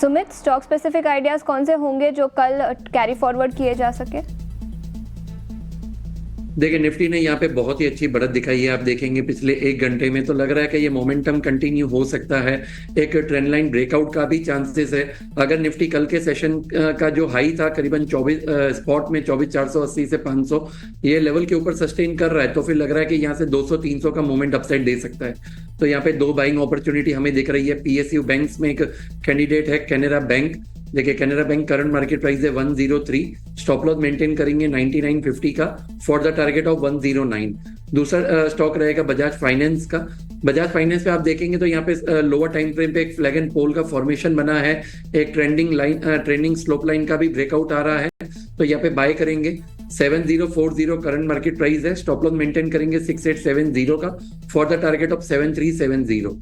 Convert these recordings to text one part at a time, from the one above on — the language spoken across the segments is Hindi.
सुमित, स्टॉक स्पेसिफिक आइडियाज कौन से होंगे जो कल कैरी फॉरवर्ड किए जा सके? देखिए, निफ्टी ने यहाँ पे बहुत ही अच्छी बढ़त दिखाई है। आप देखेंगे पिछले 1 घंटे में तो लग रहा है कि ये मोमेंटम कंटिन्यू हो सकता है। एक ट्रेंड लाइन ब्रेकआउट का भी चांसेस है। अगर निफ्टी कल के सेशन का जो हाई था करीबन 24 स्पॉट में 24,480 से 500 ये लेवल के ऊपर सस्टेन कर रहा है, तो फिर लग रहा है कि यहाँ से 200-300 का मूवमेंट अपसाइड दे सकता है। तो यहाँ पे 2 बाइंग अपॉर्चुनिटी हमें दिख रही है। पीएसयू बैंक्स में एक कैंडिडेट है कैनरा बैंक। देखिए, Canara bank current market price है 103, स्टॉप लॉस मेंटेन करेंगे 99.50 का फॉर द टारगेट ऑफ 109। दूसरा स्टॉक रहेगा बजाज फाइनेंस का। बजाज फाइनेंस पे आप देखेंगे तो यहाँ पे लोअर टाइम फ्रेम पे एक फ्लैग एंड पोल का फॉर्मेशन बना है। एक ट्रेंडिंग स्लोप लाइन का भी ब्रेकआउट आ रहा है, तो यहाँ पे बाय करेंगे। 7040 करंट मार्केट प्राइस है, स्टॉप लॉस मेंटेन करेंगे 6870 का for the target of 7370।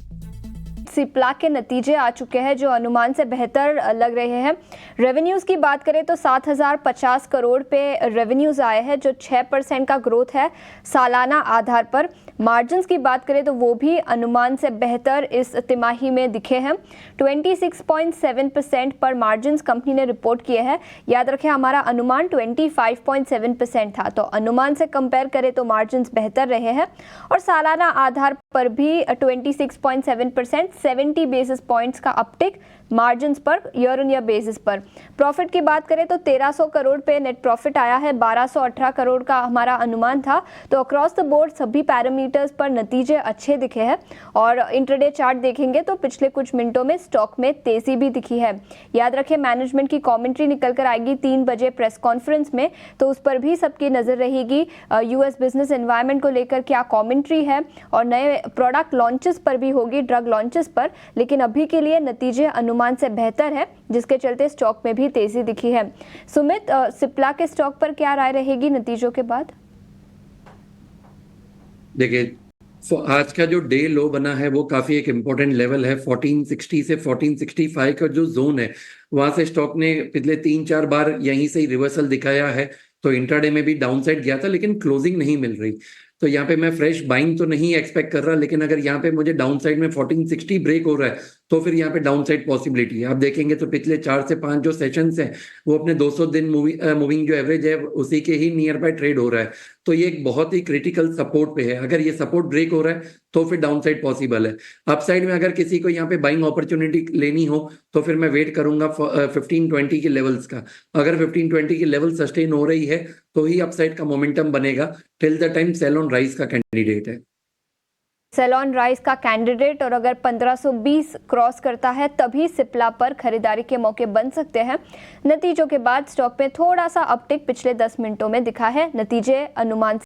Cipla के नतीजे आ चुके हैं जो अनुमान से बेहतर लग रहे हैं। रेवेन्यूज़ की बात करें तो 7,050 करोड़ पे रेवेन्यूज़ आए हैं जो 6% का ग्रोथ है सालाना आधार पर। मार्जिन्स की बात करें तो वो भी अनुमान से बेहतर इस तिमाही में दिखे हैं। 26.7% पर मार्जिन्स कंपनी ने रिपोर्ट किए हैं। याद रखें, हमारा अनुमान 25.7% था, तो अनुमान से कंपेयर करें तो मार्जिन्स बेहतर रहे हैं। और सालाना आधार पर भी 26.7%, 70 बेसिस पॉइंट्स का uptick margins per year on year basis पर। प्रॉफिट की बात करें तो 1300 करोड़ पे नेट प्रॉफिट आया है, 1218 करोड़ का हमारा अनुमान था। तो अक्रॉस द बोर्ड सभी पैरामीटर्स पर नतीजे अच्छे दिखे हैं। और इंट्राडे चार्ट देखेंगे तो पिछले कुछ मिनटों में स्टॉक में तेजी भी दिखी है। याद रखें, मैनेजमेंट की कमेंट्री निकल कर आएगी 3 बजे प्रेस कॉन्फ्रेंस में, तो उस पर भी सबकी नजर रहेगी। यूएस बिजनेस एनवायरनमेंट को लेकर क्या कमेंट्री है, और नए प्रोडक्ट लॉन्चेस पर भी होगी, ड्रग लॉन्चेस पर। लेकिन अभी के लिए नतीजे अनुमान से बेहतर है, जिसके चलते स्टॉक में भी तेजी दिखी है। सुमित, सिप्ला के स्टॉक पर क्या राय रहेगी नतीजों के बाद? देखिए, आज का जो डे लो बना है वो काफी एक इम्पोर्टेंट लेवल है। 1460 से 1465 का जो जोन है, वहां से स्टॉक ने पिछले 3-4 बार यहीं से ही रिवर्सल दिखाया है। तो इंट्राडे में भी डाउनसाइड गया था, लेकिन क्लोजिंग नहीं मिल रही। तो यहाँ पे मैं फ्रेश बाइंग तो नहीं एक्सपेक्ट कर रहा, लेकिन अगर यहाँ पे मुझे डाउनसाइड में 1460 ब्रेक हो रहा है तो फिर यहाँ पे डाउनसाइड पॉसिबिलिटी है। आप देखेंगे तो पिछले 4 से 5 जो सेशंस हैं वो अपने 200 दिन मूविंग जो एवरेज है उसी के ही नियर बाय ट्रेड हो रहा है। तो ये एक बहुत ही क्रिटिकल सपोर्ट पे है। अगर ये सपोर्ट ब्रेक हो रहा है तो फिर डाउनसाइड पॉसिबल है। अपसाइड में अगर किसी को यहाँ पे बाइंग अपॉर्चुनिटी लेनी हो तो फिर मैं वेट करूंगा 1520 के लेवल्स का। अगर 1520 की लेवल सस्टेन हो रही है तो ही अपसाइड का मोमेंटम बनेगा। Till the time sell on rise का कैंडिडेट है। सेल ऑन राइज का कैंडिडेट, और अगर 1520 क्रॉस करता है तभी सिप्ला पर खरीदारी के मौके बन सकते हैं। नतीजों के बाद स्टॉक में थोड़ा सा अपटिक पिछले 10 मिनटों में दिखा है। नतीजे अनुमान